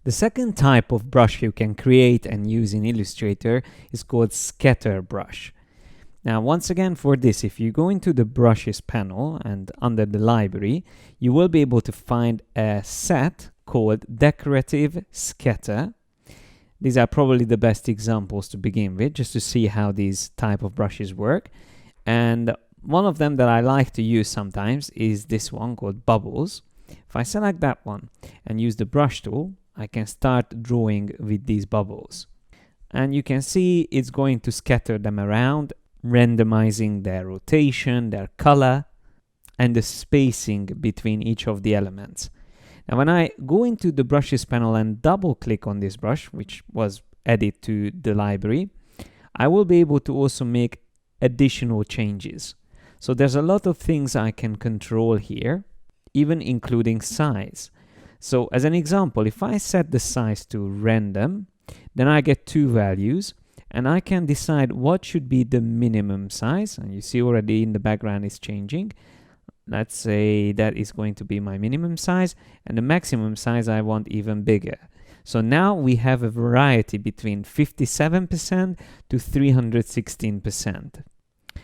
The second type of brush you can create and use in Illustrator is called scatter brush. Now, once again, for this, if you go into the brushes panel and under the library, you will be able to find a set called decorative scatter. These are probably the best examples to begin with, just to see how these type of brushes work. And one of them that I like to use sometimes is this one called bubbles. If I select that one and use the brush tool, I can start drawing with these bubbles. And you can see it's going to scatter them around, randomizing their rotation, their color, and the spacing between each of the elements. Now, when I go into the brushes panel and double click on this brush, which was added to the library, I will be able to also make additional changes. So there's a lot of things I can control here, even including size. So as an example, if I set the size to random, then I get two values, and I can decide what should be the minimum size. And you see already in the background is changing. Let's say that is going to be my minimum size, and the maximum size I want even bigger. So now we have a variety between 57% to 316%.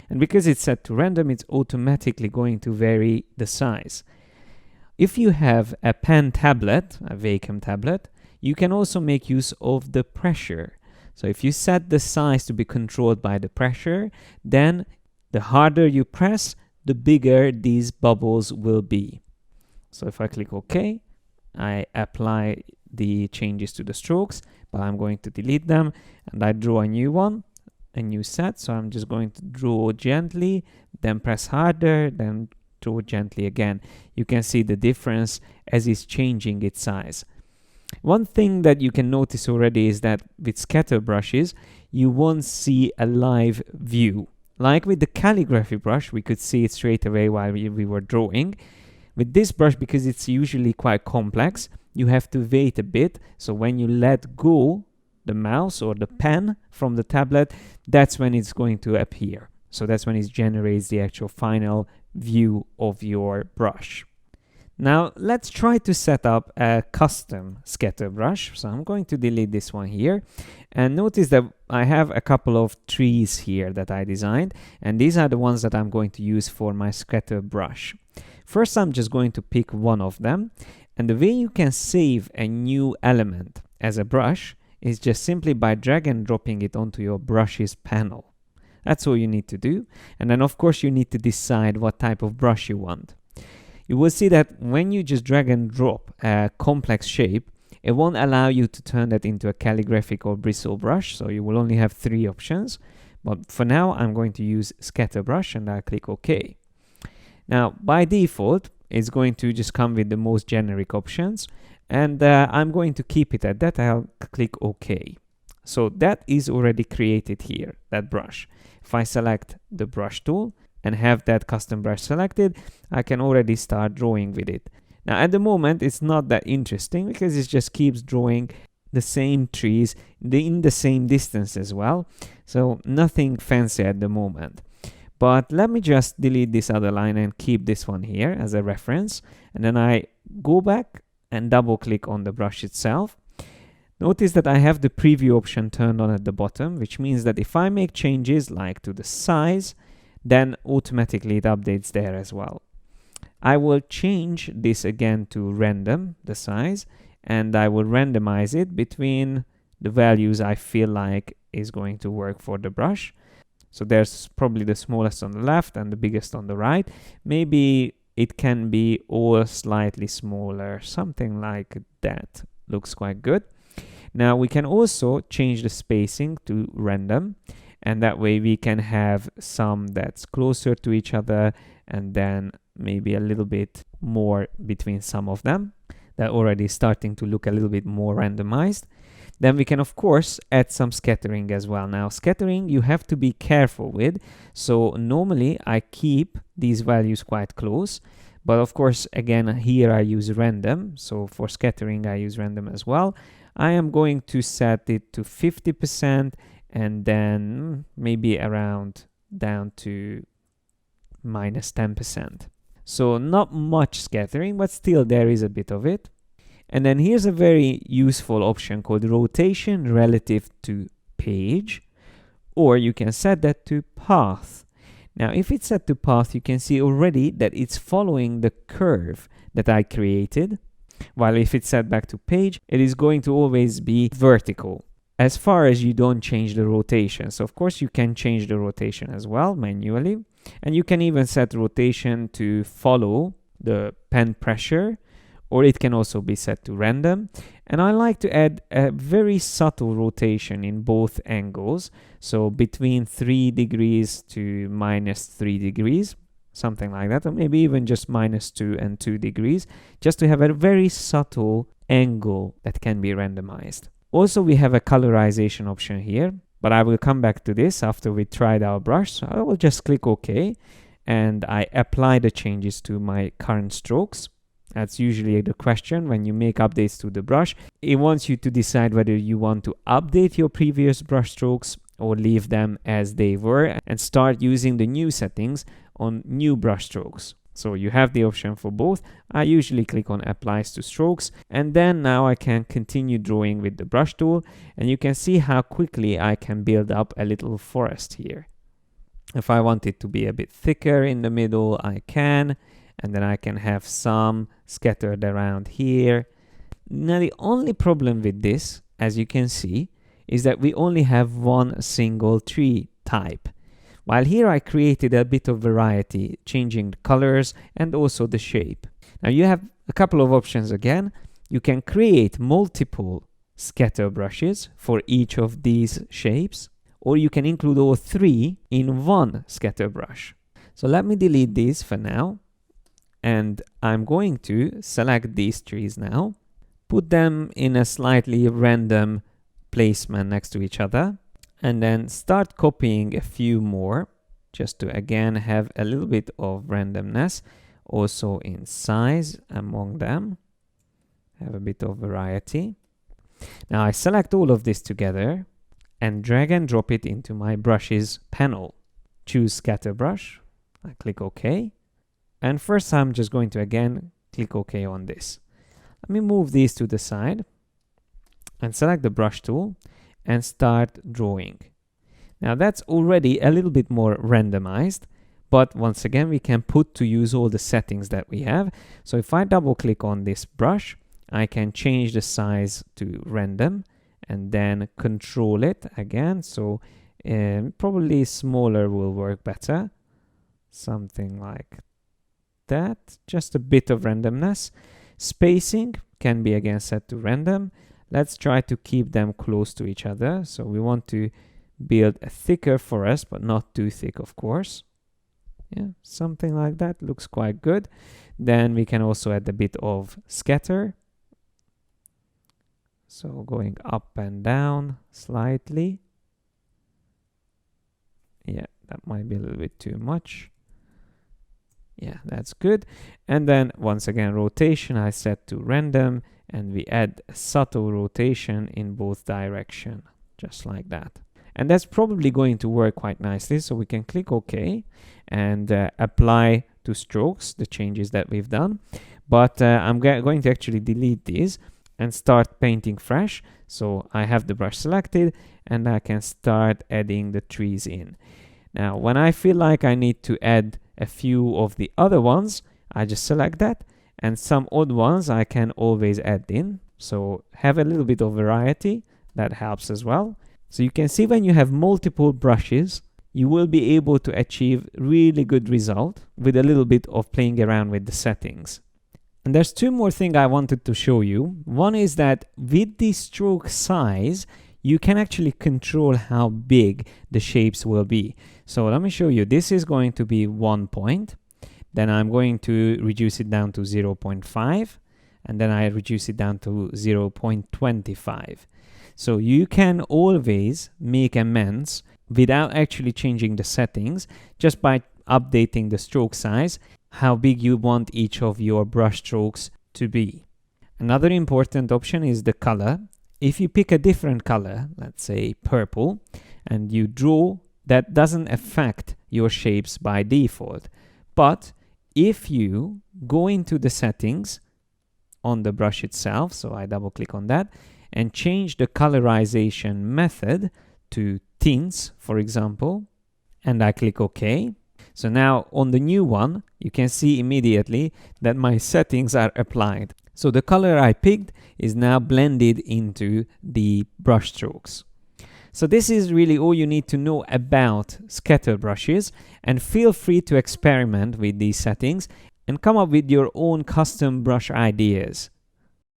And because it's set to random, it's automatically going to vary the size. If you have a pen tablet, a Wacom tablet, you can also make use of the pressure. So if you set the size to be controlled by the pressure, then the harder you press, the bigger these bubbles will be. So if I click OK, I apply the changes to the strokes, but I'm going to delete them, and I draw a new one, a new set. So I'm just going to draw gently, then press harder, then draw gently again. You can see the difference as it's changing its size. One thing that you can notice already is that with scatter brushes, you won't see a live view. Like with the calligraphy brush, we could see it straight away while we were drawing. With this brush, because it's usually quite complex, you have to wait a bit. So when you let go the mouse or the pen from the tablet, that's when it's going to appear. So that's when it generates the actual final view of your brush. Now let's try to set up a custom scatter brush. So I'm going to delete this one here, and notice that I have a couple of trees here that I designed, and these are the ones that I'm going to use for my scatter brush. First, I'm just going to pick one of them, and the way you can save a new element as a brush is just simply by drag and dropping it onto your brushes panel. That's all you need to do, and then of course you need to decide what type of brush you want. You will see that when you just drag and drop a complex shape, it won't allow you to turn that into a calligraphic or bristle brush, so you will only have 3 options. But for now, I'm going to use scatter brush, and I'll click OK. Now, by default, it's going to just come with the most generic options, and I'm going to keep it at that. I'll click OK. So that is already created here, that brush. If I select the brush tool and have that custom brush selected, I can already start drawing with it. Now at the moment it's not that interesting because it just keeps drawing the same trees in the same distance as well, so nothing fancy at the moment. But let me just delete this other line and keep this one here as a reference, and then I go back and double click on the brush itself. Notice that I have the preview option turned on at the bottom, which means that if I make changes like to the size, then automatically it updates there as well. I will change this again to random, the size, and I will randomize it between the values I feel like is going to work for the brush. So there's probably the smallest on the left and the biggest on the right. Maybe it can be all slightly smaller, something like that. Looks quite good. Now we can also change the spacing to random, and that way we can have some that's closer to each other and then maybe a little bit more between some of them. That already starting to look a little bit more randomized. Then we can of course add some scattering as well. Now scattering you have to be careful with. So normally I keep these values quite close, but of course again here I use random. So for scattering I use random as well. I am going to set it to 50% and then maybe around down to minus 10%. So not much scattering, but still there is a bit of it. And then here's a very useful option called rotation relative to page, or you can set that to path. Now, if it's set to path, you can see already that it's following the curve that I created, while if it's set back to page, it is going to always be vertical, as far as you don't change the rotation. So of course you can change the rotation as well manually, and you can even set rotation to follow the pen pressure, or it can also be set to random. And I like to add a very subtle rotation in both angles, so between 3 degrees to -3 degrees, something like that, or maybe even just -2 and 2 degrees, just to have a very subtle angle that can be randomized. Also, we have a colorization option here, but I will come back to this after we tried our brush. So I will just click OK, and I apply the changes to my current strokes. That's usually the question when you make updates to the brush. It wants you to decide whether you want to update your previous brush strokes or leave them as they were and start using the new settings on new brush strokes. So you have the option for both. I usually click on applies to strokes, and then now I can continue drawing with the brush tool, and you can see how quickly I can build up a little forest here. If I want it to be a bit thicker in the middle, I can, and then I can have some scattered around here. Now the only problem with this, as you can see, is that we only have one single tree type. While here I created a bit of variety, changing the colors and also the shape. Now you have a couple of options again. You can create multiple scatter brushes for each of these shapes, or you can include all 3 in one scatter brush. So let me delete these for now, and I'm going to select these trees now, put them in a slightly random placement next to each other, and then start copying a few more, just to again have a little bit of randomness, also in size among them, have a bit of variety. Now I select all of this together and drag and drop it into my brushes panel. Choose scatter brush, I click OK, and first I'm just going to again click OK on this. Let me move these to the side and select the brush tool and start drawing. Now that's already a little bit more randomized, but once again we can put to use all the settings that we have. So if I double click on this brush, I can change the size to random and then control it again. So probably smaller will work better, something like that, just a bit of randomness. Spacing can be again set to random. Let's try to keep them close to each other. So we want to build a thicker forest, but not too thick, of course. Yeah, something like that looks quite good. Then we can also add a bit of scatter. So going up and down slightly. Yeah, that might be a little bit too much. Yeah, that's good. And then once again, rotation I set to random, and we add a subtle rotation in both directions, just like that. And that's probably going to work quite nicely. So we can click OK and apply to strokes the changes that we've done. But I'm going to actually delete these and start painting fresh. So I have the brush selected and I can start adding the trees in. Now, when I feel like I need to add a few of the other ones, I just select that, and some odd ones I can always add in. So have a little bit of variety, that helps as well. So you can see when you have multiple brushes, you will be able to achieve really good result with a little bit of playing around with the settings. And there's 2 more things I wanted to show you. One is that with the stroke size, you can actually control how big the shapes will be. So let me show you. This is going to be 1 point. Then I'm going to reduce it down to 0.5. And then I reduce it down to 0.25. So you can always make amends without actually changing the settings, just by updating the stroke size, how big you want each of your brush strokes to be. Another important option is the color. If you pick a different color, let's say purple, and you draw, that doesn't affect your shapes by default. But if you go into the settings on the brush itself. So I double click on that and change the colorization method to tints, for example, and I click OK. So now on the new one, you can see immediately that my settings are applied. So the color I picked is now blended into the brush strokes. So this is really all you need to know about scatter brushes, and feel free to experiment with these settings and come up with your own custom brush ideas.